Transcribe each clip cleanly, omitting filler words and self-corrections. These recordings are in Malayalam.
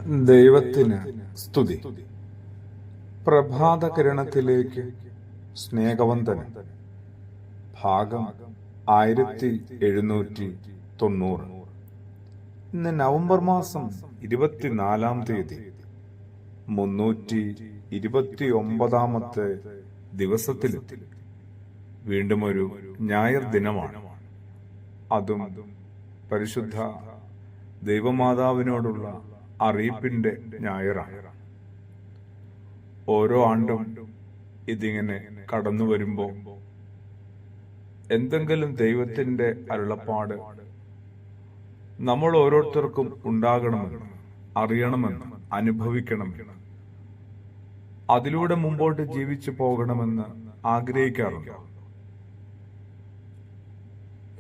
ദൈവത്തിന് സ്തുതി. പ്രഭാതകിരണത്തിലേക്ക് സ്നേഹവന്ദനം. ഭാഗം 1790. ഇന്ന് നവംബർ മാസം 24-ാം തീയതി, 329-ാമത്തെ ദിവസത്തിലെത്തി. വീണ്ടും ഒരു ഞായർ ദിനമാണ്. അതും പരിശുദ്ധ ദൈവമാതാവിനോടുള്ള അറിയിപ്പിന്റെ ഞായറാണ്. ഓരോ ആണ്ടും ഇതിങ്ങനെ കടന്നു വരുമ്പോ എന്തെങ്കിലും ദൈവത്തിന്റെ അരുളപ്പാട് നമ്മൾ ഓരോരുത്തർക്കും ഉണ്ടാകണമെന്ന്, അറിയണമെന്ന്, അനുഭവിക്കണമെന്ന്, അതിലൂടെ മുമ്പോട്ട് ജീവിച്ചു പോകണമെന്ന് ആഗ്രഹിക്കാറുണ്ട്.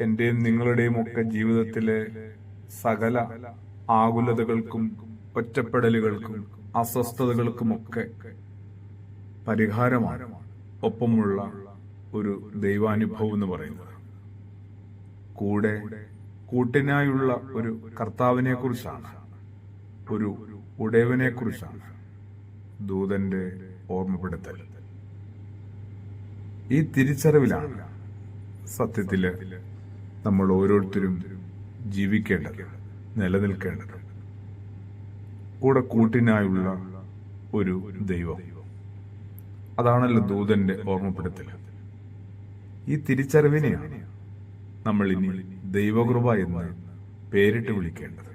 എന്റെയും നിങ്ങളുടെയും ഒക്കെ ജീവിതത്തിലെ സകല ആകുലതകൾക്കും ഒറ്റപ്പെടലുകൾക്കും അസ്വസ്ഥതകൾക്കുമൊക്കെ പരിഹാരമാണ് ഒപ്പമുള്ള ഒരു ദൈവാനുഭവം എന്ന് പറയുന്നത്. കൂട്ടിനായുള്ള ഒരു കർത്താവിനെ കുറിച്ചാണ്, ഒരു ഉടയവനെ കുറിച്ചാണ് ദൂതന്റെ ഓർമ്മപ്പെടുത്തൽ. ഈ തിരിച്ചറിവിലാണ് സത്യത്തില് നമ്മൾ ഓരോരുത്തരും ജീവിക്കേണ്ടത്, നിലനിൽക്കേണ്ടത്. കൂട്ടിനായുള്ള ഒരു ദൈവം, അതാണല്ലോ ദൂതന്റെ ഓർമ്മപ്പെടുത്തൽ. ഈ തിരിച്ചറിവിനെയാണ് നമ്മൾ ഇനി ദൈവകൃപ എന്ന് പേരിട്ട് വിളിക്കേണ്ടത്.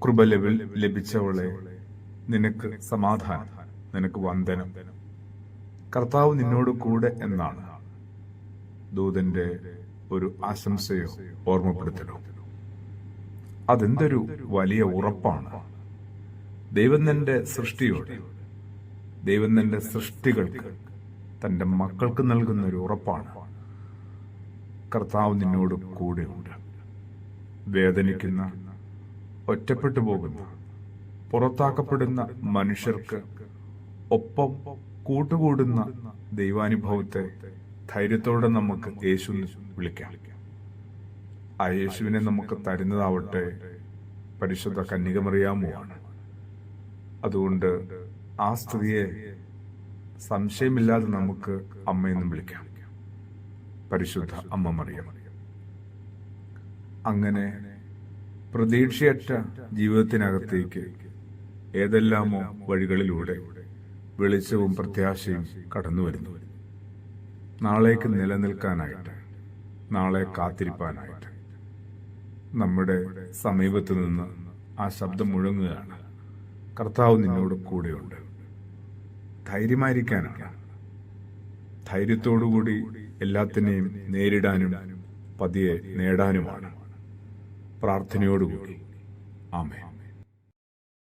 കൃപ ലഭിച്ചവളെ, നിനക്ക് സമാധാനം, നിനക്ക് വന്ദനം, കർത്താവ് നിന്നോട് കൂടെ എന്നാണ് ദൂതന്റെ ഒരു ആശംസയോ ഓർമ്മപ്പെടുത്തലോ. അതെന്തൊരു വലിയ ഉറപ്പാണ്. ദൈവം തന്റെ സൃഷ്ടിയോട്, ദൈവം തന്റെ സൃഷ്ടികൾക്ക്, തന്റെ മക്കൾക്ക് നൽകുന്ന ഒരു ഉറപ്പാണ്. കർത്താവ് നിന്നോട് കൂടെയുണ്ട്. വേദനിക്കുന്ന, ഒറ്റപ്പെട്ടു പോകുന്ന, പുറത്താക്കപ്പെടുന്ന മനുഷ്യർക്ക് ഒപ്പം കൂട്ടുകൂടുന്ന ദൈവാനുഭവത്തെ ധൈര്യത്തോടെ നമുക്ക് യേശു വിളിക്കാം. ആ യേശുവിനെ നമുക്ക് തരുന്നതാവട്ടെ പരിശുദ്ധ കന്യകമറിയാമുവാണ്. അതുകൊണ്ട് ആ സ്ത്രീയെ സംശയമില്ലാതെ നമുക്ക് അമ്മയെന്നും വിളിക്കാം, പരിശുദ്ധ അമ്മ മറിയം. അങ്ങനെ പ്രതീക്ഷയറ്റ ജീവിതത്തിനകത്തേക്ക് ഏതെല്ലാമോ വഴികളിലൂടെ വെളിച്ചവും പ്രത്യാശയും കടന്നു വരുന്നു. നാളേക്ക് നിലനിൽക്കാനായിട്ട്, നാളെ കാത്തിരിപ്പാനായിട്ട് നമ്മുടെ സമീപത്ത് നിന്ന് ആ ശബ്ദം മുഴങ്ങുകയാണ്. കർത്താവ് നിന്നോട് കൂടെയുണ്ട്. ധൈര്യമായിരിക്കാനാണ്, ധൈര്യത്തോടുകൂടി എല്ലാത്തിനെയും നേരിടാനും പതിയെ നേടാനുമാണ്. പ്രാർത്ഥനയോടുകൂടി. ആമേൻ.